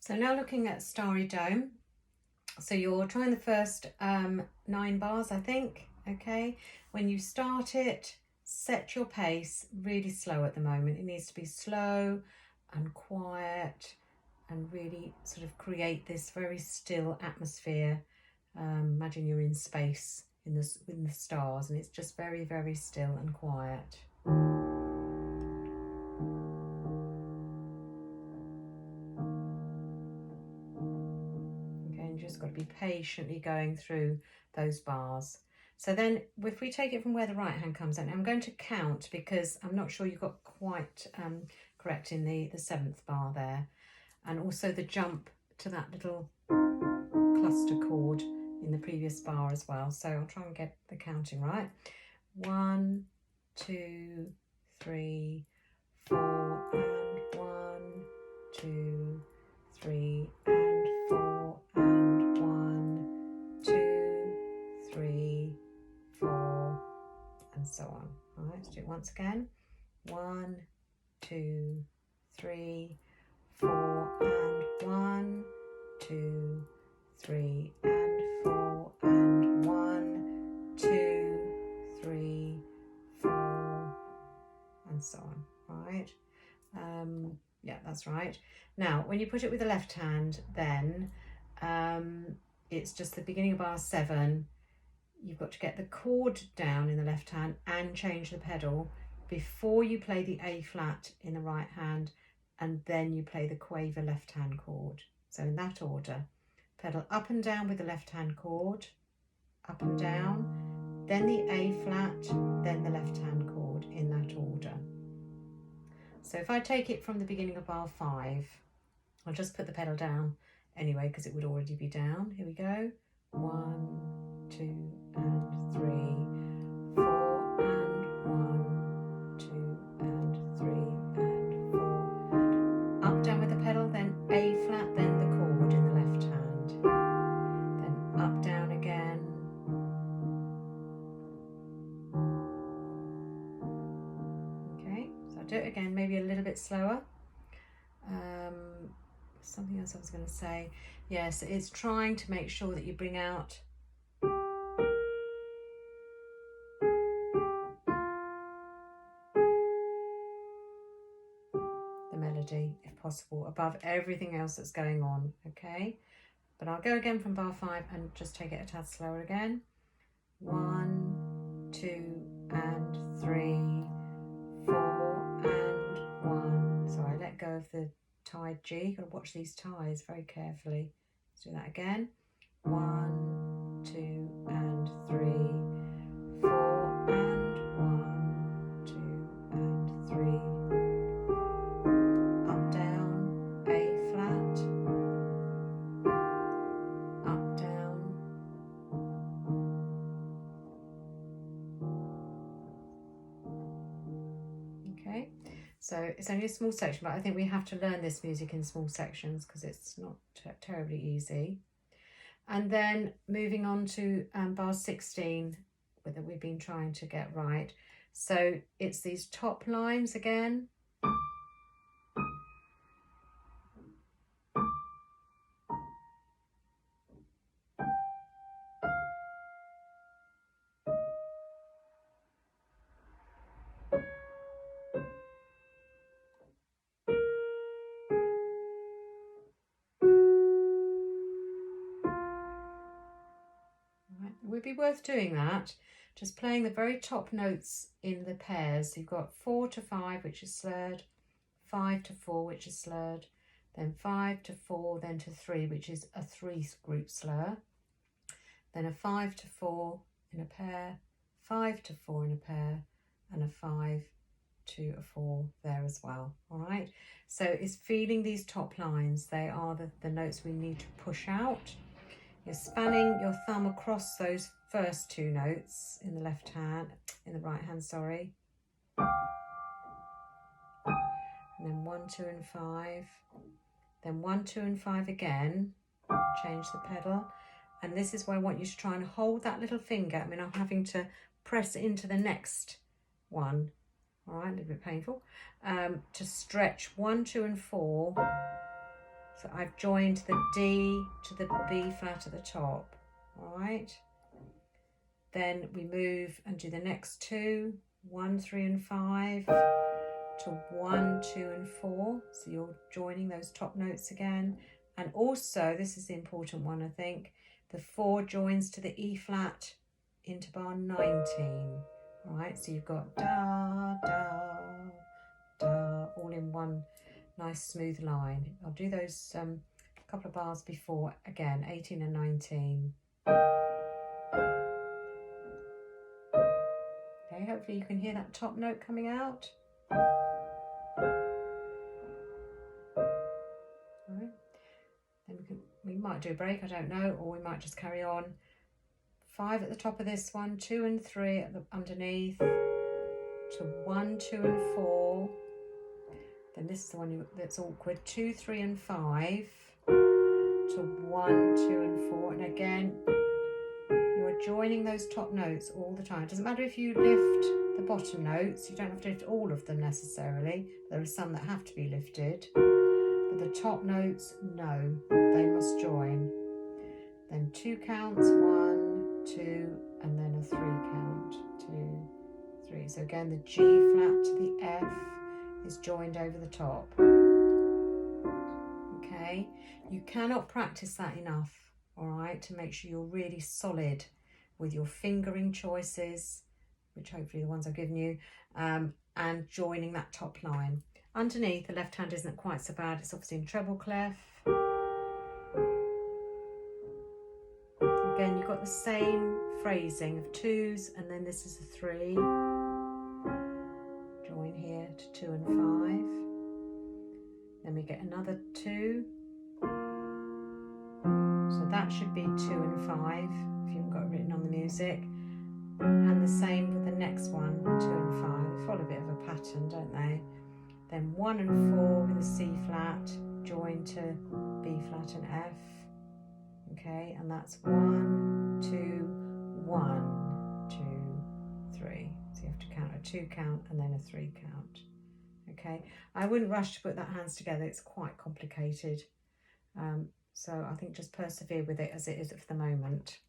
So now looking at Starry Dome. So you're trying the first 9 bars, I think. Okay. When you start it, set your pace really slow at the moment. It needs to be slow and quiet and really sort of create this very still atmosphere. Imagine you're in space in the stars, and it's just very, very still and quiet. Just got to be patiently going through those bars. So then if we take it from where the right hand comes in, I'm going to count because I'm not sure you got quite correct in the 7th bar there, and also the jump to that little cluster chord in the previous bar as well. So I'll try and get the counting right. 1, 2, 3, 4 and 1, 2, 3 and 4 and 1, 2, 3, 4 and so on. All right, let's do it once again. 1, 2, 3, 4 and 1, 2, 3 and 4 and 1, 2, 3, 4 and so on. All right. Yeah, that's right. Now when you put it with the left hand, then it's just the beginning of bar 7. You've got to get the chord down in the left hand and change the pedal before you play the A flat in the right hand, and then you play the quaver left hand chord. So in that order, pedal up and down with the left hand chord, up and down, then the A flat, then the left hand chord, in that order. So if I take it from the beginning of bar 5, I'll just put the pedal down anyway because it would already be down. Here we go. 1, 2 and 3, 4 and 1, 2 and 3 and 4. Up, down with the pedal, then A flat, then the chord in the left hand. Then up, down again. Okay, so I'll do it again, maybe a little bit slower. Something else I was going to say. Yes, it's trying to make sure that you bring out the melody, if possible, above everything else that's going on. Okay, but I'll go again from bar 5 and just take it a tad slower again. 1, 2 and 3, 4 and 1. So I let go of the tied G. Got to watch these ties very carefully. Let's do that again. 1, 2 and 3, 4 and 1, 2 and 3. Up, down, A flat, up, down. Okay, so it's only a small section, but I think we have to learn this music in small sections because it's not terribly easy. And then moving on to bar 16 that we've been trying to get right. So it's these top lines again. It would be worth doing that, just playing the very top notes in the pairs. So you've got 4 to 5, which is slurred, 5 to 4, which is slurred, then 5 to 4, then to 3, which is a 3 group slur, then a 5 to 4 in a pair, 5 to 4 in a pair, and a 5 to a 4 there as well. All right, so it's feeling these top lines. They are the notes we need to push out. You're spanning your thumb across those first 2 notes in the left hand, in the right hand, sorry. And then 1, 2 and 5. Then 1, 2 and 5 again. Change the pedal. And this is where I want you to try and hold that little finger. I mean, I'm having to press into the next one. All right, a little bit painful. To stretch 1, 2 and 4 So I've joined the D to the B flat at the top, all right? Then we move and do the next two, 1, 3 and 5 to 1, 2 and 4. So you're joining those top notes again. And also, this is the important one, I think, the 4 joins to the E flat into bar 19. All right, so you've got da, da, da, all in one nice smooth line. I'll do those couple of bars before again, 18 and 19. Okay, hopefully you can hear that top note coming out. All right. Then we might do a break, I don't know, or we might just carry on. 5 at the top of this one, 2 and 3 at the underneath, to 1, 2 and 4. Then this is the one that's awkward, 2, 3 and 5 to 1, 2 and 4. And again, you are joining those top notes all the time. It doesn't matter if you lift the bottom notes, you don't have to lift all of them necessarily. There are some that have to be lifted, but the top notes, no, they must join. Then 2 counts, 1, 2, and then a 3 count, 2, 3. So again, the G flat to the F is joined over the top. Okay, you cannot practice that enough, all right, to make sure you're really solid with your fingering choices, which hopefully the ones I've given you, and joining that top line. Underneath, the left hand isn't quite so bad. It's obviously in treble clef. Again, you've got the same phrasing of 2s, and then this is a 3. Join here to 2 and 5. Then we get another 2. So that should be 2 and 5, if you haven't got it written on the music. And the same with the next one, 2 and 5. They follow a bit of a pattern, don't they? Then 1 and 4 with a C flat, join to B flat and F. Okay, and that's 1, 2, 1, 2, 3. So you have to count a 2 count and then a 3 count. Okay, I wouldn't rush to put that hands together. It's quite complicated. So I think just persevere with it as it is for the moment.